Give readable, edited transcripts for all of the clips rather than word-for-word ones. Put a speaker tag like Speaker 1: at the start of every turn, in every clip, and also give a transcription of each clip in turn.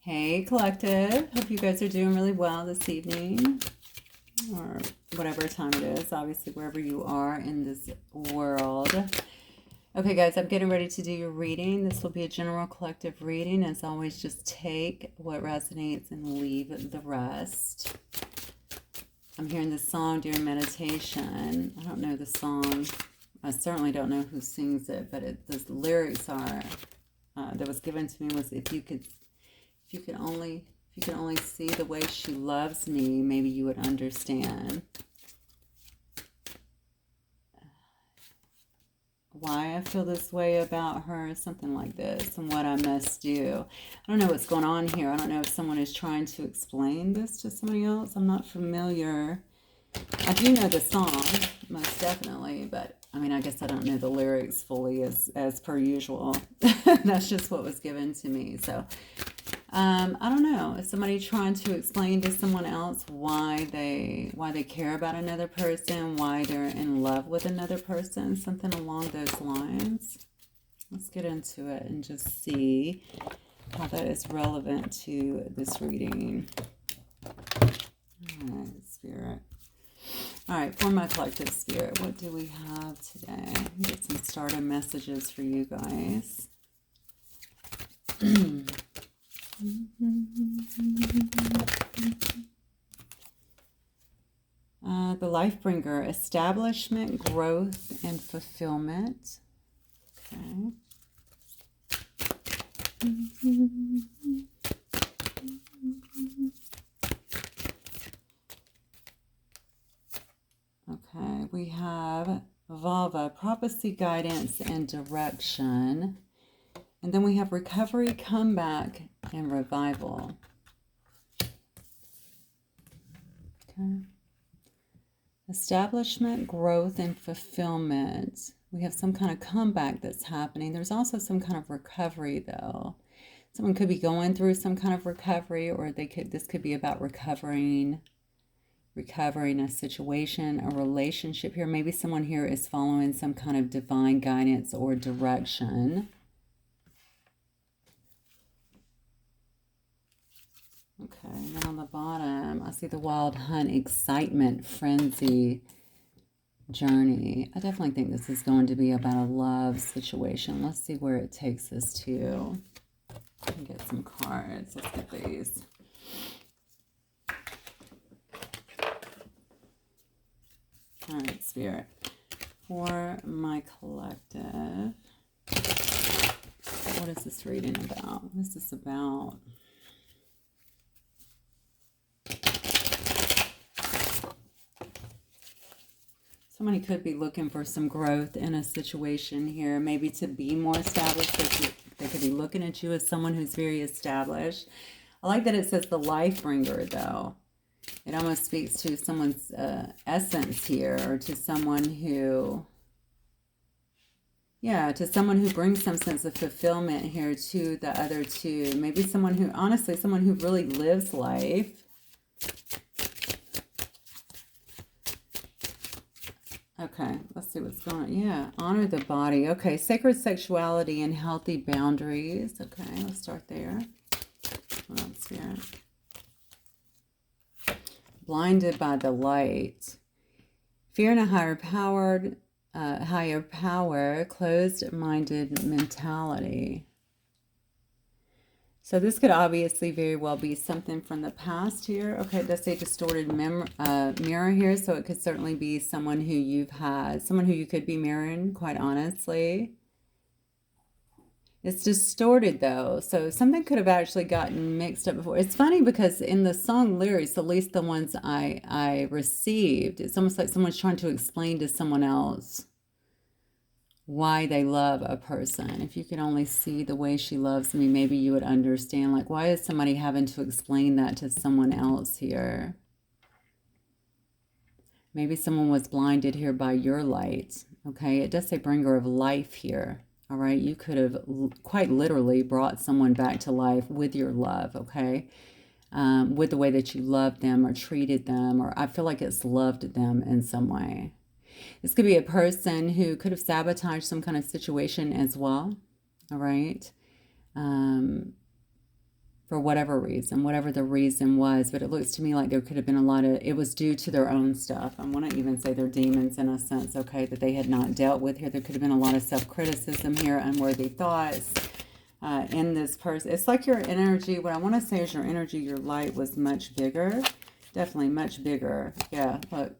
Speaker 1: Hey, collective. Hope you guys are doing really well this evening, or whatever time it is, obviously, wherever you are in this world. Okay, guys, I'm getting ready to do your reading. This will be a general collective reading. As always, just take what resonates and leave the rest. I'm hearing this song during meditation. I don't know the song. I certainly don't know who sings it, but the lyrics are that was given to me was if you could only see the way she loves me, maybe you would understand why I feel this way about her, something like this, and what I must do. I don't know what's going on here. I don't know if someone is trying to explain this to somebody else. I'm not familiar. I do know the song, most definitely, but I mean, I guess I don't know the lyrics fully as per usual. That's just what was given to me. So I don't know. Is somebody trying to explain to someone else why they care about another person, why they're in love with another person, something along those lines? Let's get into it and just see how that is relevant to this reading. All right, Spirit. All right, for my collective spirit, what do we have today? Get some starter messages for you guys. The life bringer, establishment, growth, and fulfillment. Okay. Okay, we have Vava, prophecy, guidance, and direction. And then we have recovery, comeback, and revival. Okay. Establishment, growth, and fulfillment. We have some kind of comeback that's happening. There's also some kind of recovery, though. Someone could be going through some kind of recovery, or this could be about recovering a situation, a relationship here. Maybe someone here is following some kind of divine guidance or direction. Okay, and then on the bottom, I see the wild hunt, excitement, frenzy, journey. I definitely think this is going to be about a love situation. Let's see where it takes us to. Get some cards. Let's get these. All right, Spirit. For my collective, what is this reading about? What is this about? Somebody could be looking for some growth in a situation here, maybe to be more established. They could be looking at you as someone who's very established. I like that it says the life bringer, though. It almost speaks to someone's essence here, or to someone who, to someone who brings some sense of fulfillment here to the other two. Maybe someone who, honestly, someone who really lives life. Okay, let's see what's going on. Yeah, honor the body. Okay, sacred sexuality and healthy boundaries. Okay, let's start there. What else, Spirit? Blinded by the light. Fear and a higher power, closed-minded mentality. So this could obviously very well be something from the past here. Okay, it does say distorted mirror here, so it could certainly be someone who someone who you could be mirroring, quite honestly. It's distorted, though, so something could have actually gotten mixed up before. It's funny because in the song lyrics, at least the ones I received, it's almost like someone's trying to explain to someone else why they love a person. If you could only see the way she loves me, maybe you would understand. Like, why is somebody having to explain that to someone else here? Maybe someone was blinded here by your light. Okay, it does say bringer of life here. All right, you could have quite literally brought someone back to life with your love, okay? With the way that you loved them or treated them, or I feel like it's loved them in some way. This could be a person who could have sabotaged some kind of situation as well, all right? for whatever reason, whatever the reason was. But it looks to me like there could have been a lot of, it was due to their own stuff. I want to even say they're demons in a sense, okay, that they had not dealt with here. There could have been a lot of self-criticism here, unworthy thoughts in this person. It's like your energy, what I want to say is your energy, your light was much bigger. Definitely much bigger. Yeah, look,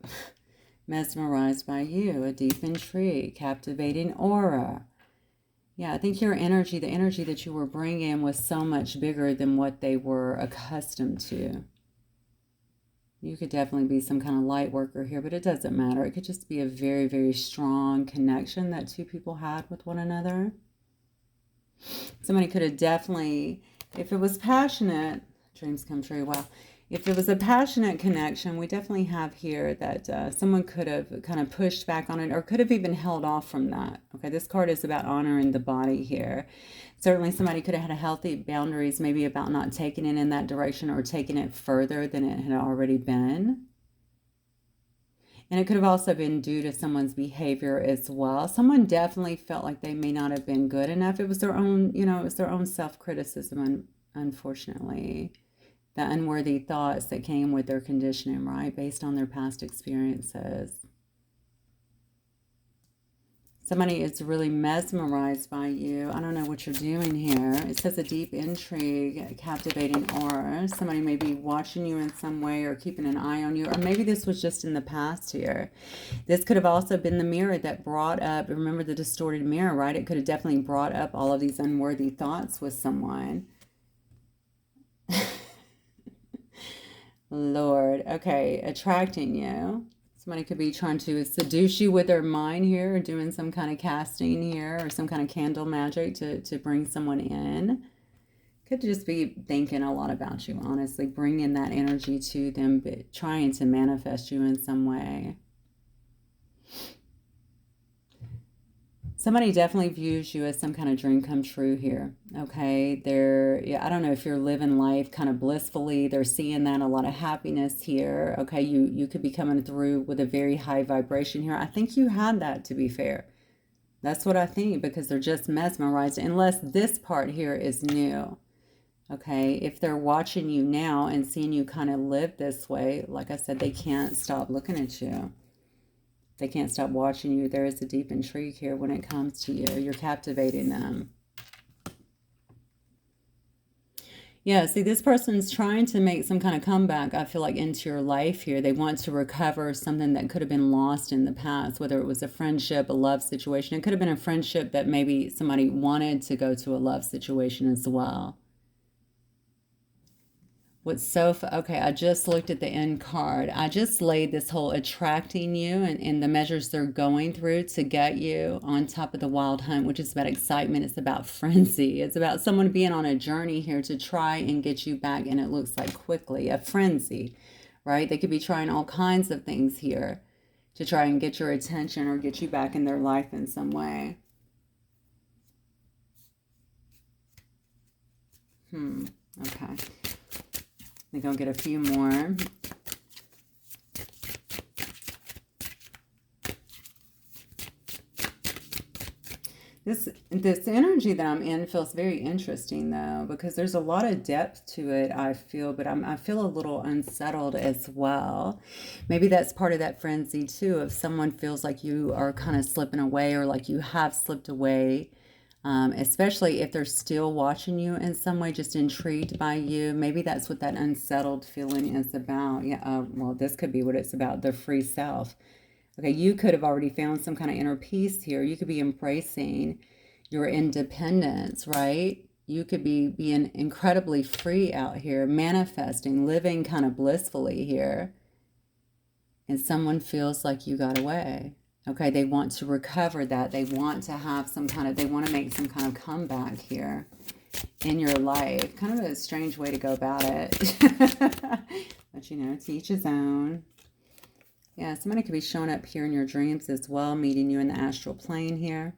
Speaker 1: mesmerized by you, a deep intrigue, captivating aura. Yeah, I think your energy, the energy that you were bringing was so much bigger than what they were accustomed to. You could definitely be some kind of light worker here, but it doesn't matter. It could just be a very, very strong connection that two people had with one another. Somebody could have definitely, if it was passionate, dreams come true, wow. If it was a passionate connection, we definitely have here that someone could have kind of pushed back on it or could have even held off from that. Okay, this card is about honoring the body here. Certainly somebody could have had a healthy boundaries, maybe about not taking it in that direction or taking it further than it had already been. And it could have also been due to someone's behavior as well. Someone definitely felt like they may not have been good enough. It was their own, you know, it was their own self-criticism, unfortunately. The unworthy thoughts that came with their conditioning, right? Based on their past experiences. Somebody is really mesmerized by you. I don't know what you're doing here. It says a deep intrigue, captivating aura. Somebody may be watching you in some way or keeping an eye on you. Or maybe this was just in the past here. This could have also been the mirror that brought up, remember the distorted mirror, right? It could have definitely brought up all of these unworthy thoughts with someone. Lord, okay, attracting you. Somebody could be trying to seduce you with their mind here, or doing some kind of casting here, or some kind of candle magic to bring someone in. Could just be thinking a lot about you, honestly, bringing that energy to them, but trying to manifest you in some way. Somebody definitely views you as some kind of dream come true here, okay? Yeah, I don't know if you're living life kind of blissfully. They're seeing that, a lot of happiness here, okay? You could be coming through with a very high vibration here. I think you had that, to be fair. That's what I think, because they're just mesmerized, unless this part here is new, okay? If they're watching you now and seeing you kind of live this way, like I said, they can't stop looking at you. They can't stop watching you. There is a deep intrigue here when it comes to you. You're captivating them. Yeah, see, this person's trying to make some kind of comeback, I feel like, into your life here. They want to recover something that could have been lost in the past, whether it was a friendship, a love situation. It could have been a friendship that maybe somebody wanted to go to a love situation as well. What's so, okay, I just looked at the end card. I just laid this whole attracting you and the measures they're going through to get you on top of the wild hunt, which is about excitement. It's about frenzy. It's about someone being on a journey here to try and get you back, and it looks like quickly, a frenzy, right? They could be trying all kinds of things here to try and get your attention or get you back in their life in some way. Okay. I think I'll get a few more. This energy that I'm in feels very interesting, though, because there's a lot of depth to it, I feel, but I feel a little unsettled as well. Maybe that's part of that frenzy, too, if someone feels like you are kind of slipping away or like you have slipped away. Especially if they're still watching you in some way, just intrigued by you. Maybe that's what that unsettled feeling is about. Yeah, well, this could be what it's about, the free self. Okay, you could have already found some kind of inner peace here. You could be embracing your independence, right? You could be being incredibly free out here, manifesting, living kind of blissfully here. And someone feels like you got away. Okay, they want to recover that. They want to have some kind of, they want to make some kind of comeback here in your life. Kind of a strange way to go about it. But, you know, to each his own. Yeah, somebody could be showing up here in your dreams as well, meeting you in the astral plane here.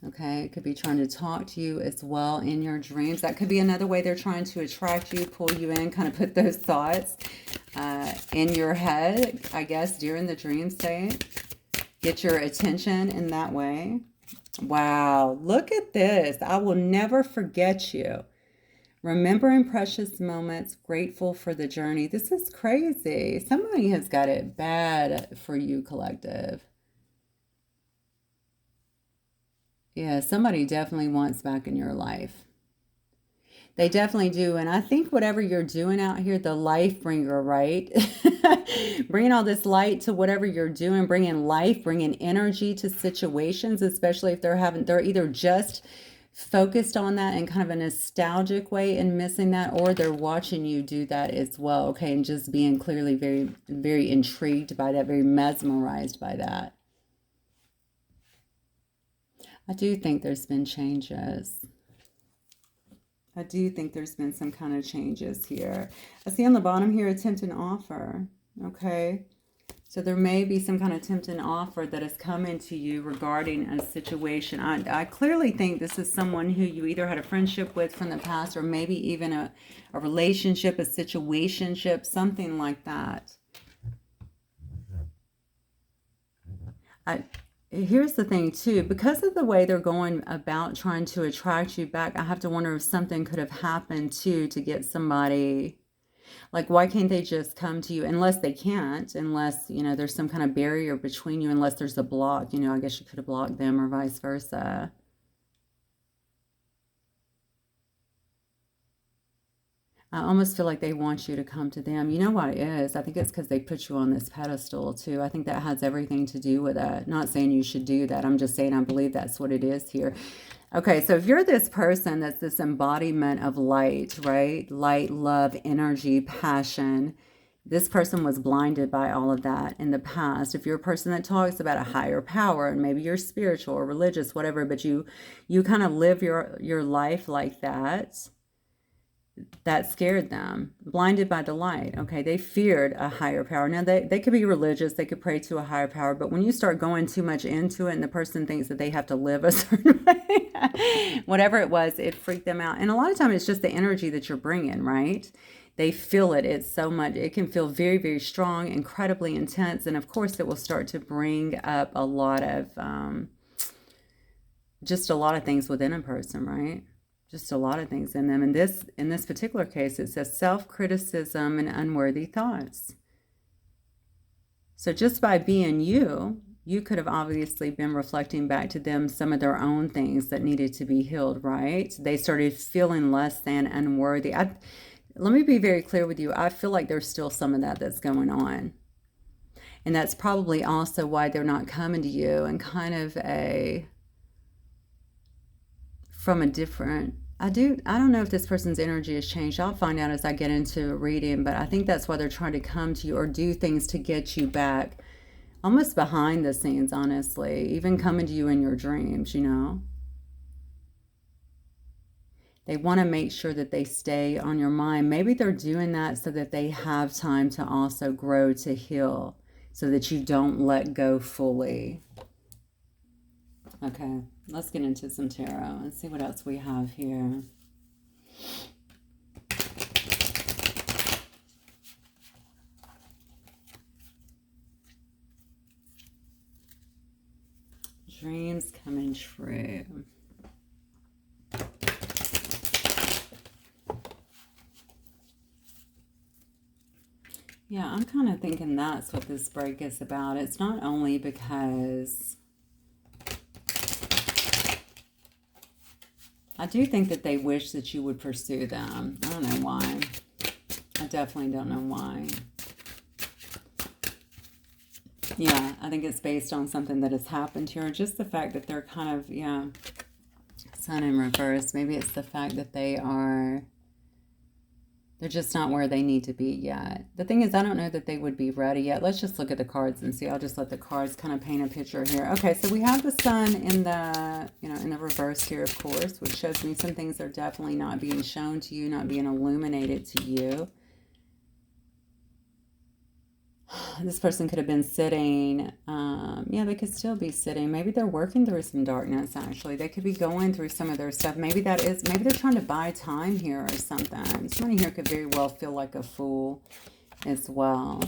Speaker 1: Okay, it could be trying to talk to you as well in your dreams. That could be another way they're trying to attract you, pull you in, kind of put those thoughts in your head, I guess, during the dream state. Get your attention in that way. Wow, look at this. I will never forget you. Remembering precious moments, grateful for the journey. This is crazy. Somebody has got it bad for you, collective. Yeah, somebody definitely wants back in your life. They definitely do. And I think whatever you're doing out here, the life bringer, right? Bringing all this light to whatever you're doing, bringing life, bringing energy to situations, especially if they're either just focused on that in kind of a nostalgic way and missing that, or they're watching you do that as well. Okay. And just being clearly very, very intrigued by that, very mesmerized by that. I do think there's been changes. I do think there's been some kind of changes here. I see on the bottom here, a tempting offer. Okay. So there may be some kind of tempting offer that is coming to you regarding a situation. I clearly think this is someone who you either had a friendship with from the past, or maybe even a relationship, a situationship, something like that. Here's the thing too, because of the way they're going about trying to attract you back, I have to wonder if something could have happened too to get somebody. Like, why can't they just come to you? Unless they can't, unless, there's some kind of barrier between you, unless there's a block, I guess you could have blocked them or vice versa. I almost feel like they want you to come to them. You know what it is? I think it's because they put you on this pedestal too. I think that has everything to do with it. Not saying you should do that. I'm just saying I believe that's what it is here. Okay, so if you're this person that's this embodiment of light, right? Light, love, energy, passion. This person was blinded by all of that in the past. If you're a person that talks about a higher power, and maybe you're spiritual or religious, whatever, but you kind of live your life like that scared them, blinded by the light. Okay, they feared a higher power. Now they could be religious, they could pray to a higher power, but when you start going too much into it and the person thinks that they have to live a certain way, whatever it was, it freaked them out. And a lot of times it's just the energy that you're bringing, right? They feel it. It's so much, it can feel very, very strong, incredibly intense, and of course it will start to bring up a lot of just a lot of things within a person, right? Just a lot of things in them. In this particular case, it says self-criticism and unworthy thoughts. So just by being you could have obviously been reflecting back to them some of their own things that needed to be healed, right? They started feeling less than, unworthy. Let me be very clear with you. I feel like there's still some of that that's going on. And that's probably also why they're not coming to you and kind of from a different, I don't know if this person's energy has changed. I'll find out as I get into reading, but I think that's why they're trying to come to you or do things to get you back, almost behind the scenes, honestly, even coming to you in your dreams, They want to make sure that they stay on your mind. Maybe they're doing that so that they have time to also grow, to heal, so that you don't let go fully. Okay, let's get into some tarot and see what else we have here. Dreams coming true. Yeah, I'm kind of thinking that's what this break is about. It's not only because I do think that they wish that you would pursue them. I don't know why. I definitely don't know why. Yeah, I think it's based on something that has happened here. Just the fact that they're kind of, Sun in reverse. Maybe it's the fact that they're just not where they need to be yet. The thing is, I don't know that they would be ready yet. Let's just look at the cards and see. I'll just let the cards kind of paint a picture here. Okay, so we have the Sun in the, in the reverse here, of course, which shows me some things are definitely not being shown to you, not being illuminated to you. This person could have been sitting, they could still be sitting. Maybe they're working through some darkness, actually. They could be going through some of their stuff. Maybe they're trying to buy time here or something. Somebody here could very well feel like a fool as well.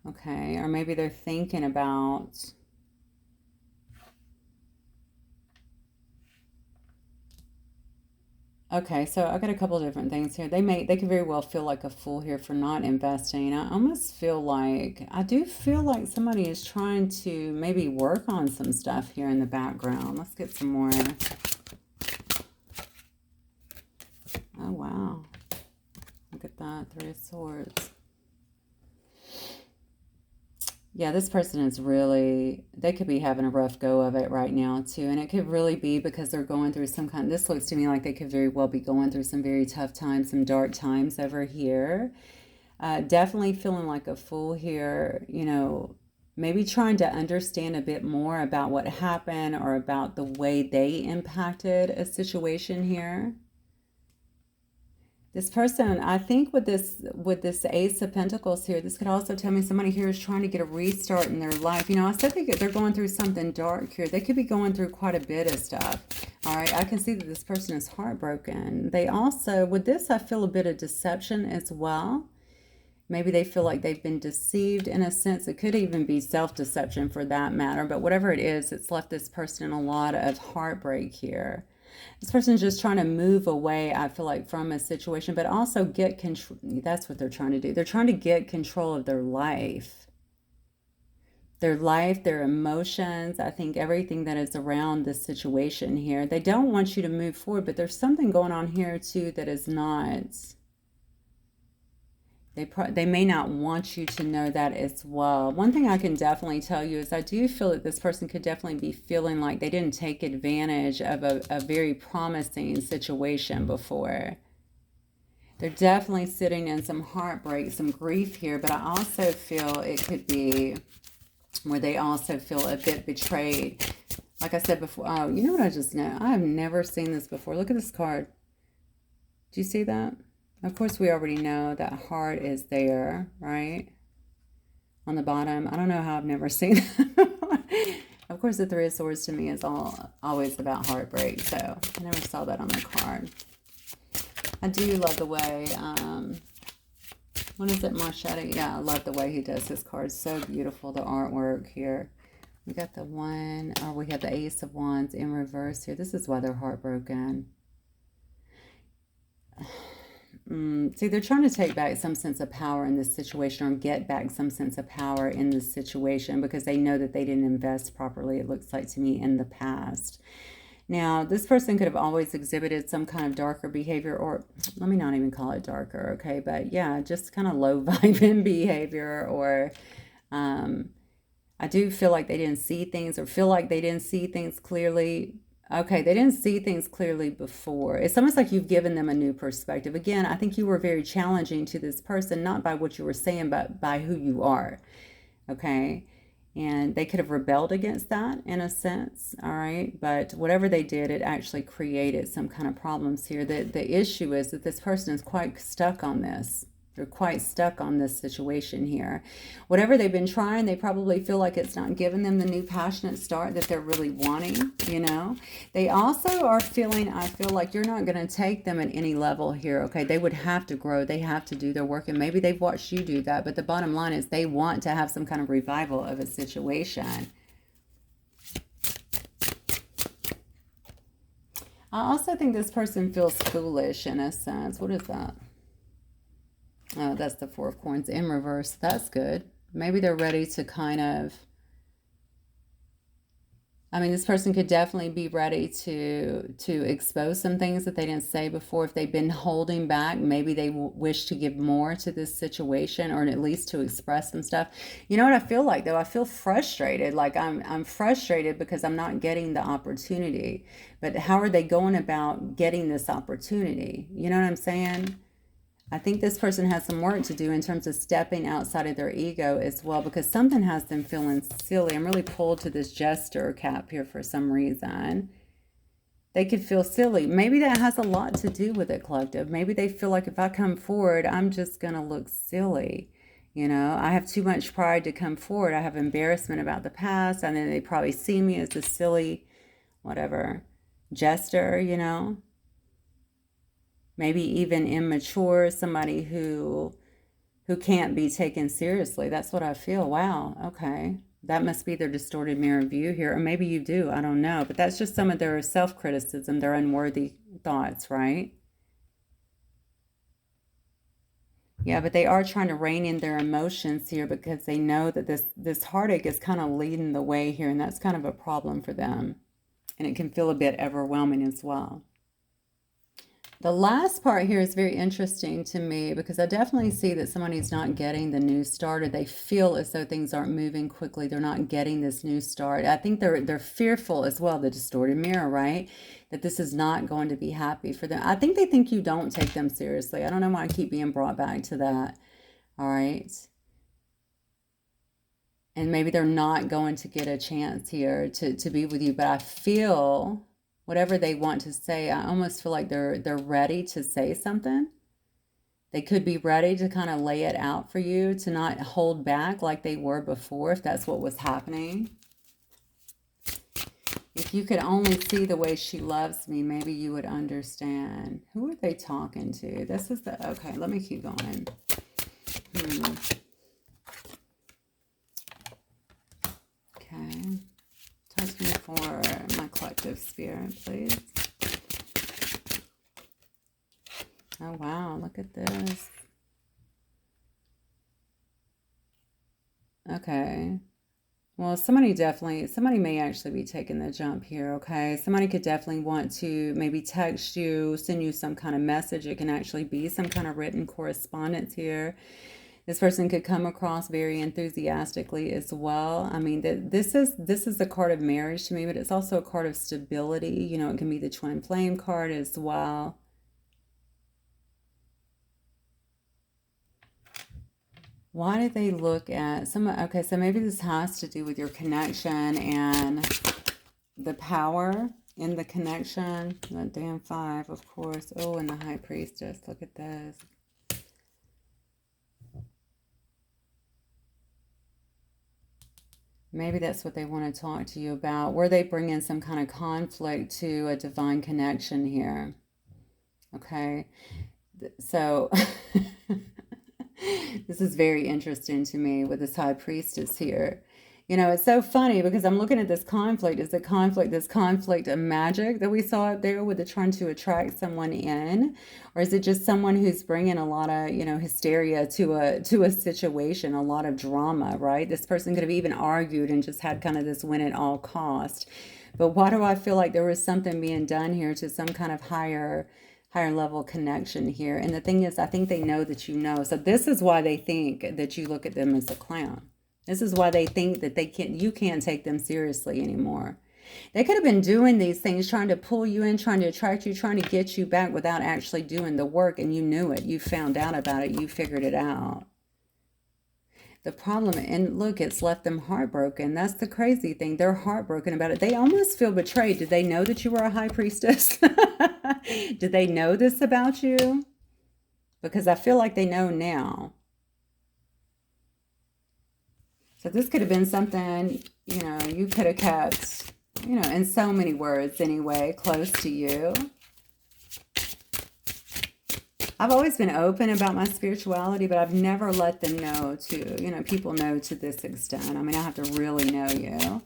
Speaker 1: Okay, or maybe they're thinking about... Okay, so I got a couple of different things here. They could very well feel like a fool here for not investing. I almost feel like I do feel like somebody is trying to maybe work on some stuff here in the background. Let's get some more. Oh wow. Look at that, Three of Swords. Yeah, this person is really, they could be having a rough go of it right now too. And it could really be because they're going through some kind, this looks to me like they could very well be going through some very tough times, some dark times over here. Definitely feeling like a fool here, you know, maybe trying to understand a bit more about what happened or about the way they impacted a situation here. This person, I think with this Ace of Pentacles here, this could also tell me somebody here is trying to get a restart in their life. You know, I said they're going through something dark here. They could be going through quite a bit of stuff. All right, I can see that this person is heartbroken. They also, with this, I feel a bit of deception as well. Maybe they feel like they've been deceived in a sense. It could even be self-deception for that matter. But whatever it is, it's left this person in a lot of heartbreak here. This person's just trying to move away, I feel like, from a situation, but also get control. That's what they're trying to do. They're trying to get control of their life. Their life, their emotions, I think everything that is around this situation here. They don't want you to move forward, but there's something going on here too that is not... They may not want you to know that as well. One thing I can definitely tell you is I do feel that this person could definitely be feeling like they didn't take advantage of a very promising situation before. They're definitely sitting in some heartbreak, some grief here, but I also feel it could be where they also feel a bit betrayed. Like I said before, oh, you know what I just know? I have never seen this before. Look at this card. Do you see that? Of course, we already know that heart is there, right? On the bottom. I don't know how I've never seen that. Of course, the Three of Swords to me is always about heartbreak, so I never saw that on the card. I do love the way, what is it, Marchetti? Yeah, I love the way he does his cards. So beautiful, the artwork here. We got the one, or we have the Ace of Wands in reverse here. This is why they're heartbroken. See, they're trying to take back some sense of power in this situation, or get back some sense of power in this situation, because they know that they didn't invest properly, it looks like to me, in the past. Now, this person could have always exhibited some kind of darker behavior, or let me not even call it darker, okay? But yeah, just kind of low vibing behavior, or I do feel like they didn't see things, or feel like they didn't see things clearly. Okay, they didn't see things clearly before. It's almost like you've given them a new perspective. Again, I think you were very challenging to this person, not by what you were saying, but by who you are. Okay? And they could have rebelled against that in a sense, all right? But whatever they did, it actually created some kind of problems here. The issue is that this person is quite stuck on this. They're quite stuck on this situation here. Whatever they've been trying, they probably feel like it's not giving them the new passionate start that they're really wanting, you know. They also are feeling, I feel like you're not going to take them at any level here, okay? They would have to grow. They have to do their work, and maybe they've watched you do that. But the bottom line is they want to have some kind of revival of a situation. I also think this person feels foolish in a sense. What is that? Oh, that's the Four of Coins in reverse. That's good. Maybe they're ready to kind of... I mean, this person could definitely be ready to expose some things that they didn't say before. If they've been holding back, maybe they wish to give more to this situation, or at least to express some stuff. You know what I feel like, though? I feel frustrated. Like I'm frustrated because I'm not getting the opportunity. But how are they going about getting this opportunity? You know what I'm saying? I think this person has some work to do in terms of stepping outside of their ego as well, because something has them feeling silly. I'm really pulled to this jester cap here for some reason. They could feel silly. Maybe that has a lot to do with it, collective. Maybe they feel like if I come forward, I'm just going to look silly. You know, I have too much pride to come forward. I have embarrassment about the past, and then they probably see me as a silly, whatever, jester, you know. Maybe even immature, somebody who can't be taken seriously. That's what I feel. Wow, okay. That must be their distorted mirror view here. Or maybe you do, I don't know. But that's just some of their self-criticism, their unworthy thoughts, right? Yeah, but they are trying to rein in their emotions here because they know that this heartache is kind of leading the way here, and that's kind of a problem for them. And it can feel a bit overwhelming as well. The last part here is very interesting to me because I definitely see that somebody's not getting the new start, or they feel as though things aren't moving quickly. They're not getting this new start. I think they're fearful as well, the distorted mirror, right? That this is not going to be happy for them. I think they think you don't take them seriously. I don't know why I keep being brought back to that. All right. And maybe they're not going to get a chance here to be with you, but I feel whatever they want to say, I almost feel like they're ready to say something. They could be ready to kind of lay it out for you, to not hold back like they were before, if that's what was happening. If you could only see the way she loves me, maybe you would understand. Who are they talking to? This is the, okay, let me keep going. Okay. Touch me for my collective spirit, please. Oh, wow. Look at this. Okay. Well, somebody may actually be taking the jump here, okay? Somebody could definitely want to maybe text you, send you some kind of message. It can actually be some kind of written correspondence here. This person could come across very enthusiastically as well. I mean, this is a card of marriage to me, but it's also a card of stability. You know, it can be the twin flame card as well. Why did they look at some? Okay, so maybe this has to do with your connection and the power in the connection. That damn 5, of course. Oh, and the high priestess. Look at this. Maybe that's what they want to talk to you about. Were they bringing some kind of conflict to a divine connection here? Okay. So this is very interesting to me with this high priestess here. You know, it's so funny because I'm looking at this conflict. Is this conflict a magic that we saw up there with the trying to attract someone in? Or is it just someone who's bringing a lot of, you know, hysteria to a situation, a lot of drama, right? This person could have even argued and just had kind of this win at all cost. But why do I feel like there was something being done here to some kind of higher level connection here? And the thing is, I think they know that you know. So this is why they think that you look at them as a clown. This is why they think that you can't take them seriously anymore. They could have been doing these things, trying to pull you in, trying to attract you, trying to get you back without actually doing the work, and you knew it. You found out about it. You figured it out. The problem, and look, it's left them heartbroken. That's the crazy thing. They're heartbroken about it. They almost feel betrayed. Did they know that you were a high priestess? Did they know this about you? Because I feel like they know now. So this could have been something, you know, you could have kept, you know, in so many words anyway, close to you. I've always been open about my spirituality, but I've never let them know to, you know, people know to this extent. I mean, I have to really know you.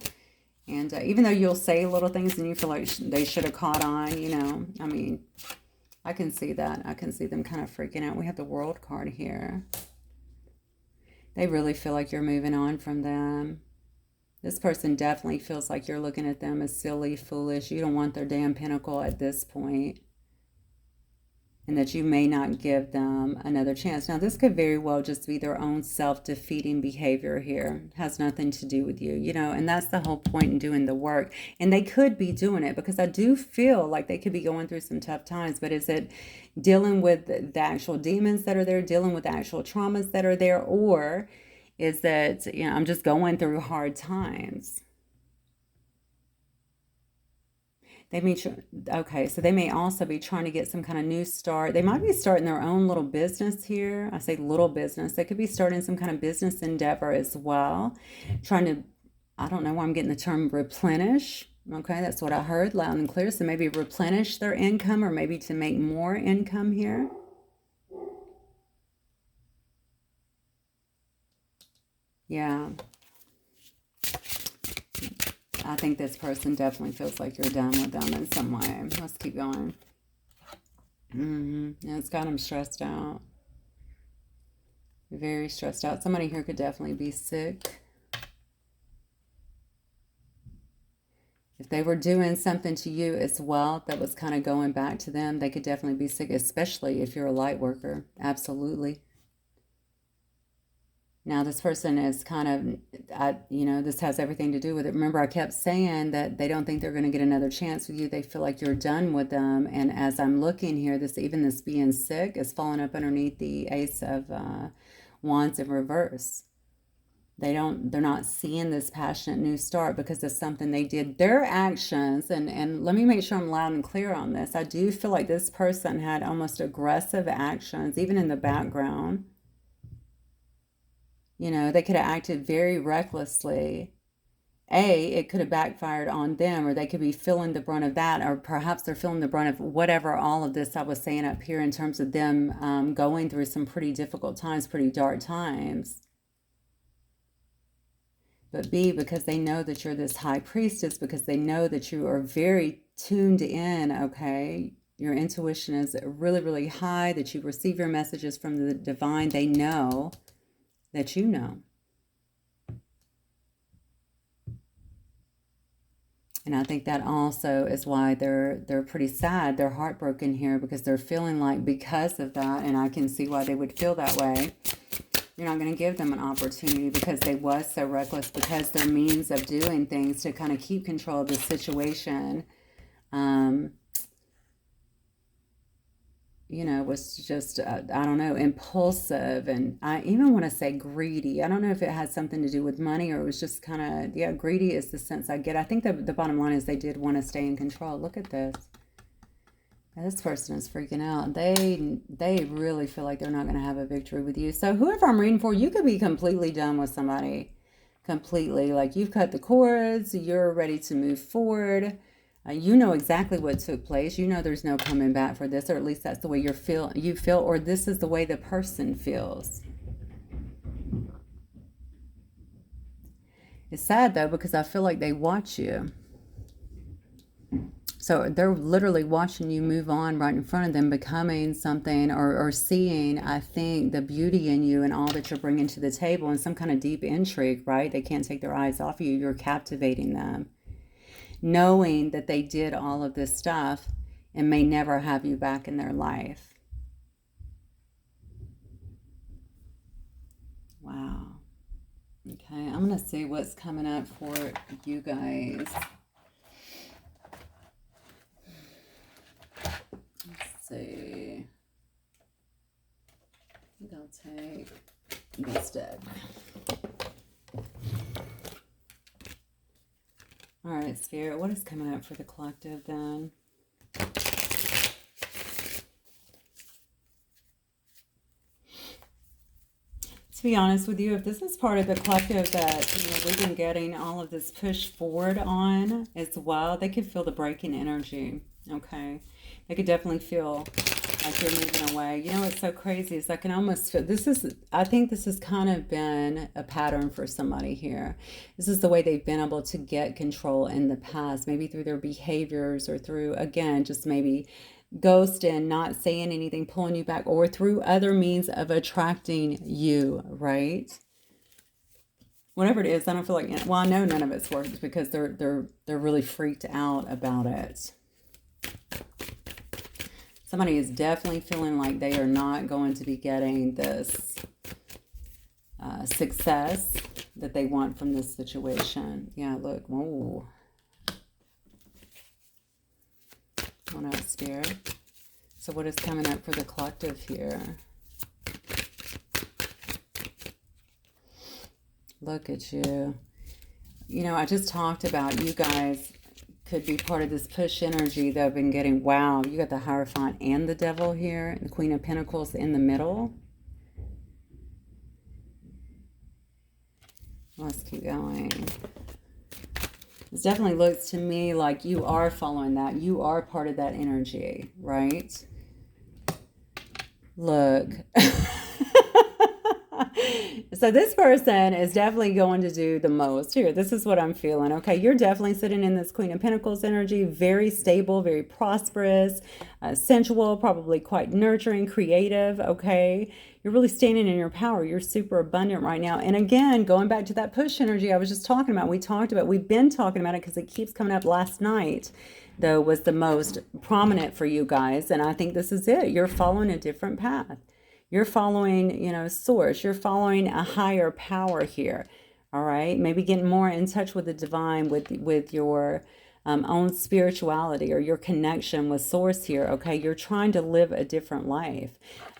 Speaker 1: And even though you'll say little things and you feel like they should have caught on, you know, I mean, I can see that. I can see them kind of freaking out. We have the World card here. They really feel like you're moving on from them. This person definitely feels like you're looking at them as silly, foolish. You don't want their damn pinnacle at this point. And that you may not give them another chance. Now, this could very well just be their own self-defeating behavior here. It has nothing to do with you, you know, and that's the whole point in doing the work. And they could be doing it because I do feel like they could be going through some tough times, but is it dealing with the actual demons that are there, dealing with the actual traumas that are there, or is that, you know, I'm just going through hard times? They may, okay, so they may also be trying to get some kind of new start. They might be starting their own little business here. I say little business. They could be starting some kind of business endeavor as well. Trying to, I don't know why I'm getting the term replenish. Okay, that's what I heard loud and clear. So maybe replenish their income, or maybe to make more income here. Yeah. I think this person definitely feels like you're done with them in some way. Let's keep going. Yeah, it's got them stressed out. Very stressed out. Somebody here could definitely be sick. If they were doing something to you as well that was kind of going back to them, they could definitely be sick, especially if you're a light worker. Absolutely. Now, this person is kind of, this has everything to do with it. Remember, I kept saying that they don't think they're going to get another chance with you. They feel like you're done with them. And as I'm looking here, even this being sick is falling up underneath the Ace of Wands in reverse. They're not seeing this passionate new start because of something they did. Their actions, and let me make sure I'm loud and clear on this. I do feel like this person had almost aggressive actions, even in the background. They could have acted very recklessly. It could have backfired on them, or they could be feeling the brunt of that, or perhaps they're feeling the brunt of whatever all of this I was saying up here in terms of them going through some pretty difficult times, pretty dark times. But B, because they know that you're this high priestess, because they know that you are very tuned in, okay? Your intuition is really, really high, that you receive your messages from the divine. They know that you know. And I think that also is why they're pretty sad. They're heartbroken here because they're feeling like because of that, and I can see why they would feel that way. You're not going to give them an opportunity because they was so reckless, because their means of doing things to kind of keep control of the situation, was just, I don't know, impulsive. And I even want to say greedy. I don't know if it had something to do with money, or it was just kind of, yeah, greedy is the sense I get. I think the bottom line is they did want to stay in control. Look at this. This person is freaking out. They really feel like they're not going to have a victory with you. So whoever I'm reading for, you could be completely done with somebody. Completely. Like you've cut the cords. You're ready to move forward. You know exactly what took place. You know there's no coming back for this, or at least that's the way you feel, or this is the way the person feels. It's sad though, because I feel like they watch you. So they're literally watching you move on right in front of them, becoming something, or seeing, I think, the beauty in you and all that you're bringing to the table, and some kind of deep intrigue, right? They can't take their eyes off of you. You're captivating them, knowing that they did all of this stuff and may never have you back in their life. Wow. Okay, I'm going to see what's coming up for you guys. Let's see. I think I'll take this deck. All right, Spirit, what is coming up for the collective then? To be honest with you, if this is part of the collective that we've been getting all of this push forward on as well, they could feel the breaking energy, okay? They could definitely feel like you're moving away. What's so crazy is I can almost feel, I think this has kind of been a pattern for somebody here. This is the way they've been able to get control in the past, maybe through their behaviors, or through, again, just maybe ghosting, not saying anything, pulling you back, or through other means of attracting you, right? Whatever it is, I don't feel like, well, I know none of it's worked because they're really freaked out about it. Somebody is definitely feeling like they are not going to be getting this success that they want from this situation. Yeah, look, whoa. Oh no, Spirit. So what is coming up for the collective here? Look at you. I just talked about you guys could be part of this push energy that I've been getting. Wow, you got the Hierophant and the Devil here, the Queen of Pentacles in the middle. Let's keep going. It definitely looks to me like you are following that. You are part of that energy, right? Look. It's So this person is definitely going to do the most here. This is what I'm feeling. Okay, you're definitely sitting in this Queen of Pentacles energy, very stable, very prosperous, sensual, probably quite nurturing, creative. Okay, you're really standing in your power. You're super abundant right now. And again, going back to that push energy I was just talking about, we've been talking about it because it keeps coming up. Last night, though, was the most prominent for you guys. And I think this is it. You're following a different path. You're following, source. You're following a higher power here. All right. Maybe getting more in touch with the divine, with your own spirituality or your connection with source here. Okay. You're trying to live a different life.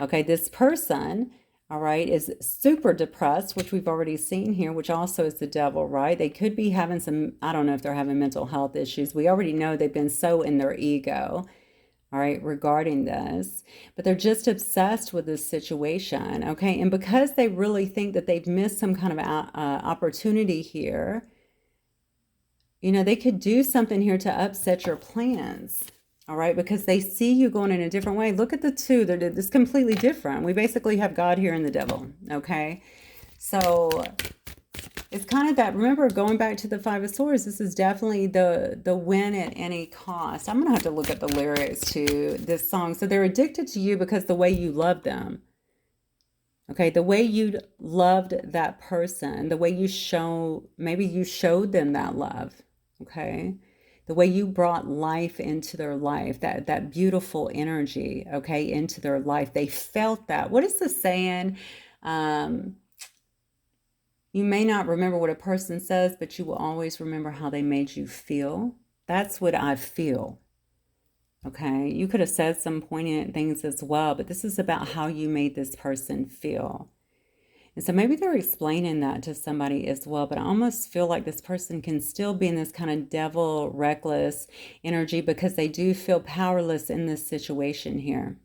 Speaker 1: Okay. This person, all right, is super depressed, which we've already seen here, which also is the devil, right? They could be having some, I don't know if they're having mental health issues. We already know they've been so in their ego, all right, regarding this, but they're just obsessed with this situation, okay? And because they really think that they've missed some kind of opportunity here, they could do something here to upset your plans, all right? Because they see you going in a different way. Look at the two. They're this completely different. We basically have God here and the devil, okay? So it's kind of that, remember, going back to the Five of Swords, this is definitely the win at any cost. I'm going to have to look at the lyrics to this song. So they're addicted to you because the way you love them. Okay, the way you loved that person, the way maybe you showed them that love. Okay, the way you brought life into their life, that beautiful energy, okay, into their life. They felt that. What is the saying? You may not remember what a person says, but you will always remember how they made you feel. That's what I feel. Okay, you could have said some poignant things as well, but this is about how you made this person feel. And so maybe they're explaining that to somebody as well, but I almost feel like this person can still be in this kind of devil, reckless energy because they do feel powerless in this situation here.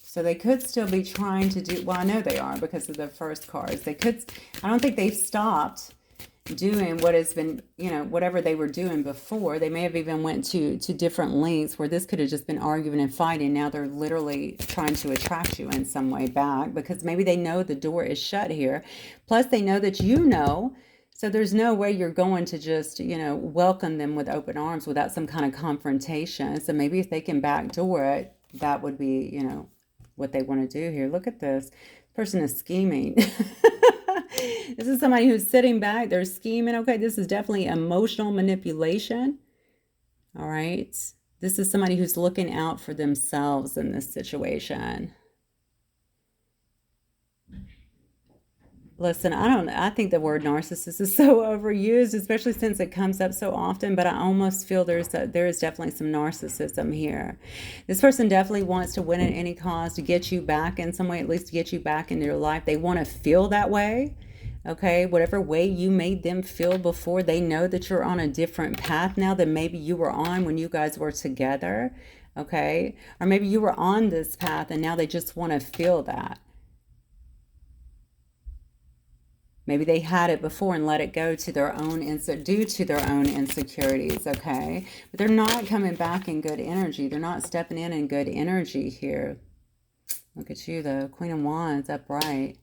Speaker 1: So they could still be trying to do, well, I know they are because of the first cards. I don't think they've stopped doing what has been, whatever they were doing before. They may have even went to different lengths where this could have just been arguing and fighting. Now they're literally trying to attract you in some way back because maybe they know the door is shut here. Plus they know that so there's no way you're going to just, welcome them with open arms without some kind of confrontation. So maybe if they can backdoor it, that would be, what they want to do here. Look at this. Person is scheming. This is somebody who's sitting back. They're scheming. Okay, this is definitely emotional manipulation. All right. This is somebody who's looking out for themselves in this situation. Listen, I think the word narcissist is so overused, especially since it comes up so often, but I almost feel there is definitely some narcissism here. This person definitely wants to win at any cost, to get you back in some way, at least to get you back into your life. They want to feel that way, okay? Whatever way you made them feel before, they know that you're on a different path now than maybe you were on when you guys were together, okay? Or maybe you were on this path and now they just want to feel that. Maybe they had it before and let it go to due to their own insecurities, okay? But they're not coming back in good energy. They're not stepping in good energy here. Look at you, though. Queen of Wands, upright.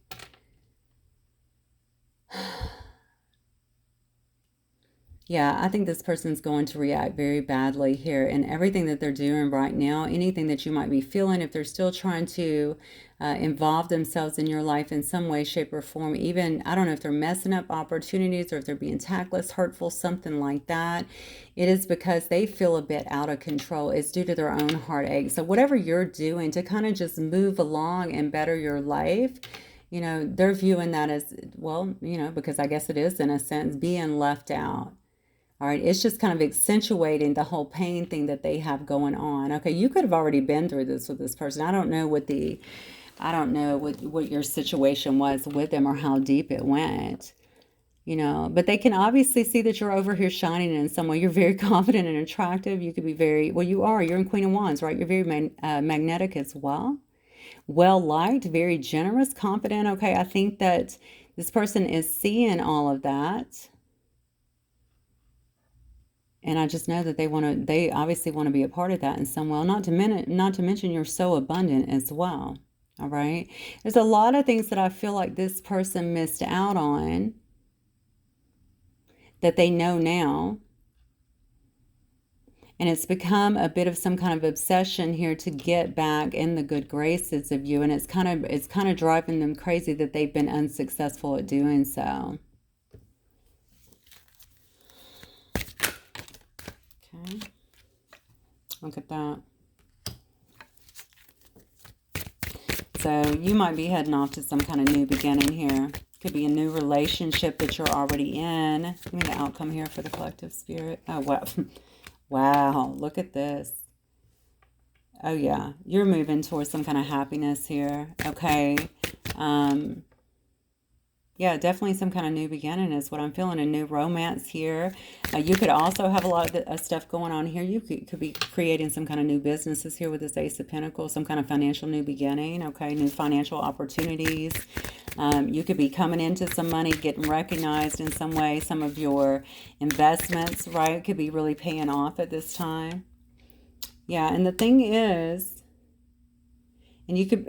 Speaker 1: Yeah, I think this person's going to react very badly here. And everything that they're doing right now, anything that you might be feeling, if they're still trying to involve themselves in your life in some way, shape, or form, even, I don't know if they're messing up opportunities or if they're being tactless, hurtful, something like that, it is because they feel a bit out of control. It's due to their own heartache. So whatever you're doing to kind of just move along and better your life, they're viewing that as, well, because I guess it is, in a sense, being left out. All right, it's just kind of accentuating the whole pain thing that they have going on. Okay, you could have already been through this with this person. I don't know what your situation was with them or how deep it went. But they can obviously see that you're over here shining in some way. You're very confident and attractive. You could be you're in Queen of Wands, right? You're very magnetic as well. Well-liked, very generous, confident. Okay, I think that this person is seeing all of that. And I just know that they obviously want to be a part of that in some way. Not to mention you're so abundant as well. All right. There's a lot of things that I feel like this person missed out on that they know now. And it's become a bit of some kind of obsession here to get back in the good graces of you. And it's kind of driving them crazy that they've been unsuccessful at doing so. Okay. Look at that. So you might be heading off to some kind of new beginning here. Could be a new relationship that you're already in. Give me the outcome here for the collective spirit. Oh, wow. Wow, look at this. Oh, yeah. You're moving towards some kind of happiness here. Okay. Yeah, definitely some kind of new beginning is what I'm feeling. A new romance here. You could also have a lot of stuff going on here. You could be creating some kind of new businesses here with this Ace of Pentacles. Some kind of financial new beginning. Okay, new financial opportunities. You could be coming into some money, getting recognized in some way. Some of your investments, right, could be really paying off at this time. Yeah, and the thing is, and you could...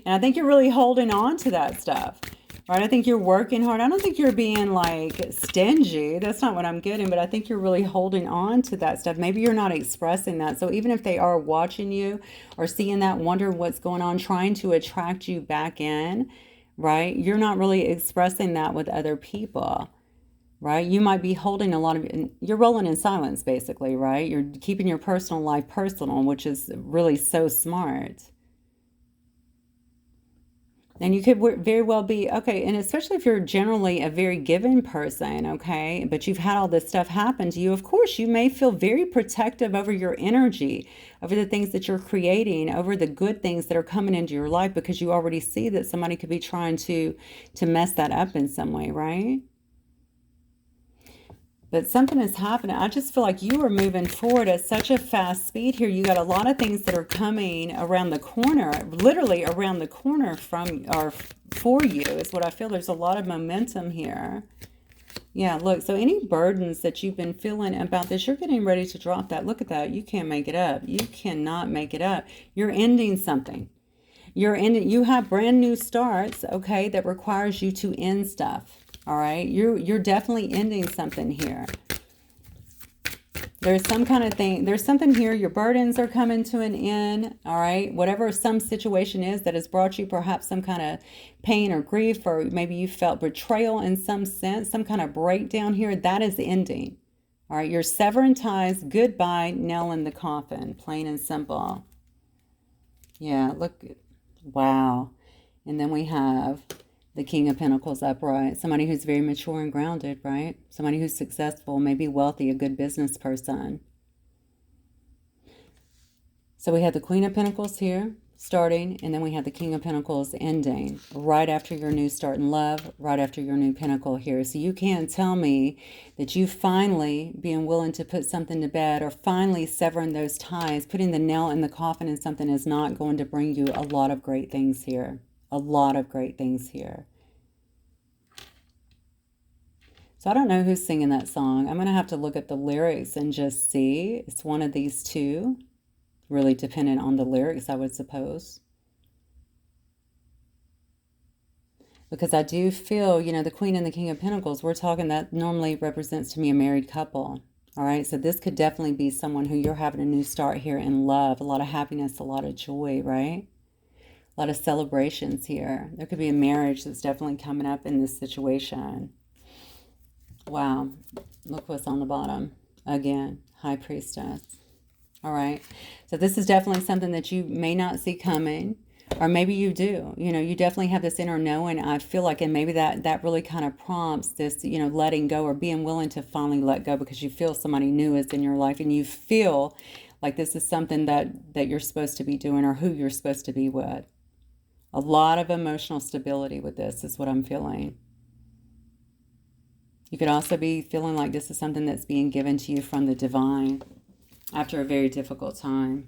Speaker 1: And I think you're really holding on to that stuff, right? I think you're working hard. I don't think you're being like stingy. That's not what I'm getting, but I think you're really holding on to that stuff. Maybe you're not expressing that. So even if they are watching you or seeing that, wondering what's going on, trying to attract you back in, right? You're not really expressing that with other people, right? You might be holding a lot of, you're rolling in silence basically, right? You're keeping your personal life personal, which is really so smart. And you could very well be, okay, and especially if you're generally a very given person, okay, but you've had all this stuff happen to you, of course, you may feel very protective over your energy, over the things that you're creating, over the good things that are coming into your life, because you already see that somebody could be trying to mess that up in some way, right? But something is happening. I just feel like you are moving forward at such a fast speed here. You got a lot of things that are coming around the corner, literally around the corner from or for you is what I feel. There's a lot of momentum here. Yeah, look, so any burdens that you've been feeling about this, you're getting ready to drop that. Look at that. You can't make it up. You cannot make it up. You're ending something. You have brand new starts, okay, that requires you to end stuff. All right, you're definitely ending something here. There's some kind of thing, there's something here, your burdens are coming to an end, all right? Whatever some situation is that has brought you perhaps some kind of pain or grief, or maybe you felt betrayal in some sense, some kind of breakdown here, that is ending. All right, you're severing ties, goodbye, nail in the coffin, plain and simple. Yeah, look, wow. And then we have the King of Pentacles upright. Somebody who's very mature and grounded, right? Somebody who's successful, maybe wealthy, a good business person. So we have the Queen of Pentacles here starting, and then we have the King of Pentacles ending right after your new start in love, right after your new Pentacle here. So you can't tell me that you finally being willing to put something to bed or finally severing those ties, putting the nail in the coffin in something is not going to bring you a lot of great things here. A lot of great things here. So I don't know who's singing that song. I'm going to have to look at the lyrics and just see. It's one of these two. Really dependent on the lyrics, I would suppose. Because I do feel, you know, the Queen and the King of Pentacles, we're talking that normally represents to me a married couple. All right, so this could definitely be someone who you're having a new start here in love. A lot of happiness, a lot of joy, right? A lot of celebrations here. There could be a marriage that's definitely coming up in this situation. Wow. Look what's on the bottom. Again, High Priestess. All right. So this is definitely something that you may not see coming. Or maybe you do. You know, you definitely have this inner knowing, I feel like, and maybe that really kind of prompts this, you know, letting go or being willing to finally let go because you feel somebody new is in your life and you feel like this is something that you're supposed to be doing or who you're supposed to be with. A lot of emotional stability with this is what I'm feeling. You could also be feeling like this is something that's being given to you from the divine after a very difficult time.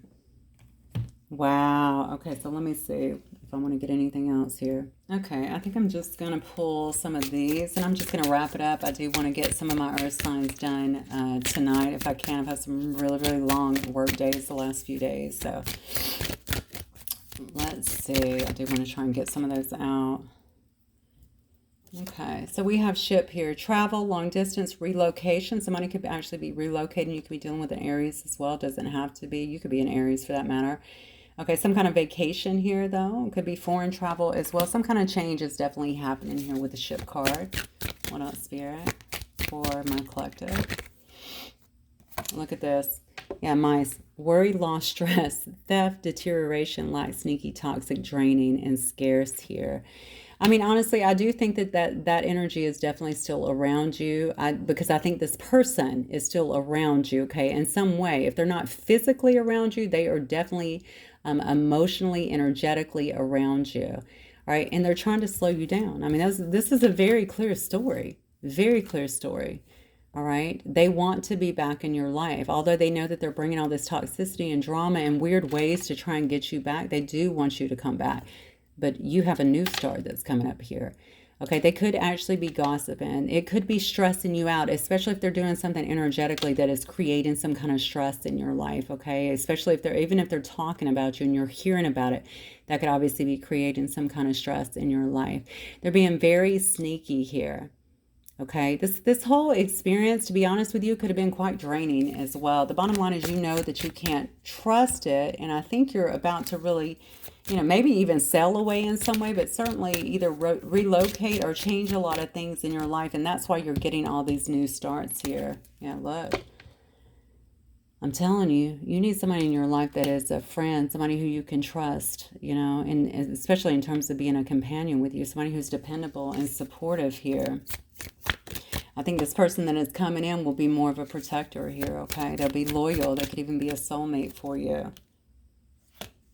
Speaker 1: Wow. Okay, so let me see if I want to get anything else here. Okay, I think I'm just going to pull some of these, and I'm just going to wrap it up. I do want to get some of my earth signs done tonight if I can. I've had some really, really long work days the last few days, so Let's see. I do want to try and get some of those out. Okay, so we have ship here. Travel, long distance, relocation. Somebody could actually be relocating. You could be dealing with an Aries as well. Doesn't have to be. You could be an Aries for that matter. Okay, some kind of vacation here, though. It could be foreign travel as well. Some kind of change is definitely happening here with the ship card. What else, Spirit, for my collective? Look at this. Yeah, mice. Worry, loss, stress, theft, deterioration, lack, sneaky, toxic, draining, and scarce here. I mean, honestly, I do think that energy is definitely still around you, because I think this person is still around you, okay, in some way. If they're not physically around you, they are definitely emotionally, energetically around you, all right? And they're trying to slow you down. I mean, this is a very clear story, very clear story. All right. They want to be back in your life. Although they know that they're bringing all this toxicity and drama and weird ways to try and get you back, they do want you to come back. But you have a new start that's coming up here. Okay, they could actually be gossiping. It could be stressing you out, especially if they're doing something energetically that is creating some kind of stress in your life, okay? Especially if even if they're talking about you and you're hearing about it, that could obviously be creating some kind of stress in your life. They're being very sneaky here. Okay, this whole experience, to be honest with you, could have been quite draining as well. The bottom line is you know that you can't trust it, and I think you're about to really, maybe even sell away in some way, but certainly either relocate or change a lot of things in your life, and that's why you're getting all these new starts here. Yeah, look. I'm telling you, you need somebody in your life that is a friend, somebody who you can trust, and especially in terms of being a companion with you, somebody who's dependable and supportive here. I think this person that is coming in will be more of a protector here, okay? They'll be loyal. They could even be a soulmate for you.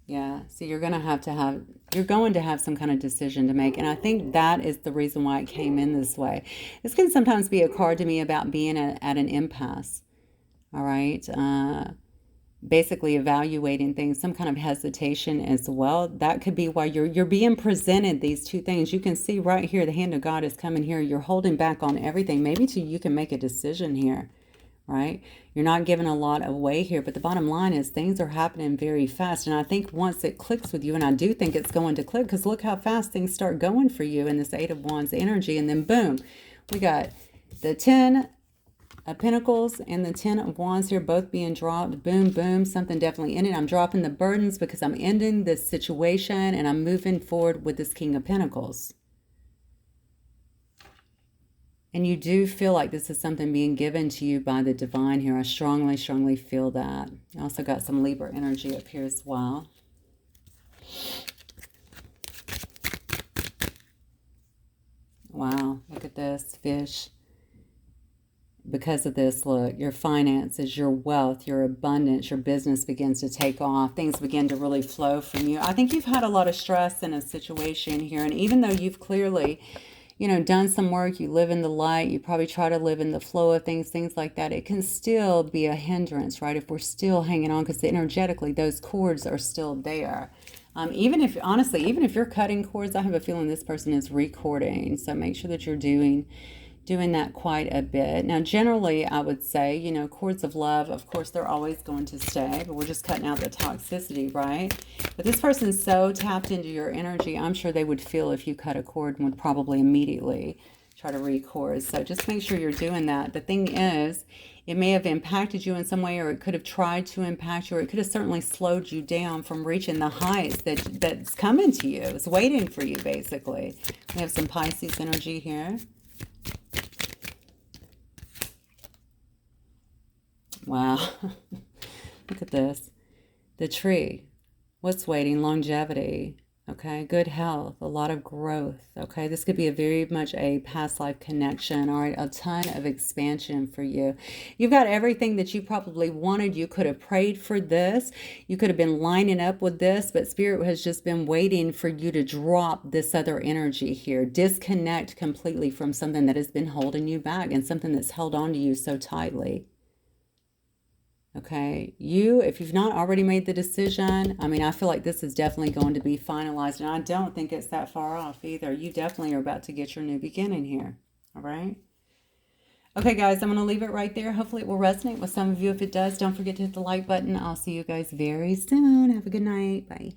Speaker 1: Yeah, so you're going to have some kind of decision to make. And I think that is the reason why it came in this way. This can sometimes be a card to me about being at an impasse, all right? Basically evaluating things, some kind of hesitation as well. That could be why you're being presented these two things. You can see right here, the hand of God is coming here. You're holding back on everything, maybe till you can make a decision here, right? You're not giving a lot away here, but the bottom line is things are happening very fast. And I think once it clicks with you, and I do think it's going to click, because look how fast things start going for you in this Eight of Wands energy. And then boom, we got the 10 of Pentacles and the 10 of Wands here both being dropped. Boom, boom, something definitely in it. I'm dropping the burdens because I'm ending this situation and I'm moving forward with this King of Pentacles. And you do feel like this is something being given to you by the divine here. I strongly, strongly feel that. I also got some Libra energy up here as well. Wow, look at this, fish. Because of this, look, your finances, your wealth, your abundance, your business begins to take off. Things begin to really flow from you. I think you've had a lot of stress in a situation here. And even though you've clearly, done some work, you live in the light, you probably try to live in the flow of things like that, it can still be a hindrance, right? If we're still hanging on, because energetically, those cords are still there. Even if you're cutting cords, I have a feeling this person is recording. So make sure that you're doing that quite a bit. Now, generally, I would say, cords of love, of course, they're always going to stay, but we're just cutting out the toxicity, right? But this person's so tapped into your energy, I'm sure they would feel if you cut a cord and would probably immediately try to record. So just make sure you're doing that. The thing is, it may have impacted you in some way, or it could have tried to impact you, or it could have certainly slowed you down from reaching the heights that's coming to you. It's waiting for you, basically. We have some Pisces energy here. Wow. Look at this. The tree. What's waiting? Longevity. Okay. Good health. A lot of growth. Okay. This could be very much a past life connection. All right. A ton of expansion for you. You've got everything that you probably wanted. You could have prayed for this. You could have been lining up with this, but Spirit has just been waiting for you to drop this other energy here. Disconnect completely from something that has been holding you back and something that's held on to you so tightly. Okay, if you've not already made the decision, I feel like this is definitely going to be finalized, and I don't think it's that far off either. You definitely are about to get your new beginning here, all right? Okay, guys, I'm going to leave it right there. Hopefully it will resonate with some of you. If it does, don't forget to hit the like button. I'll see you guys very soon. Have a good night. Bye.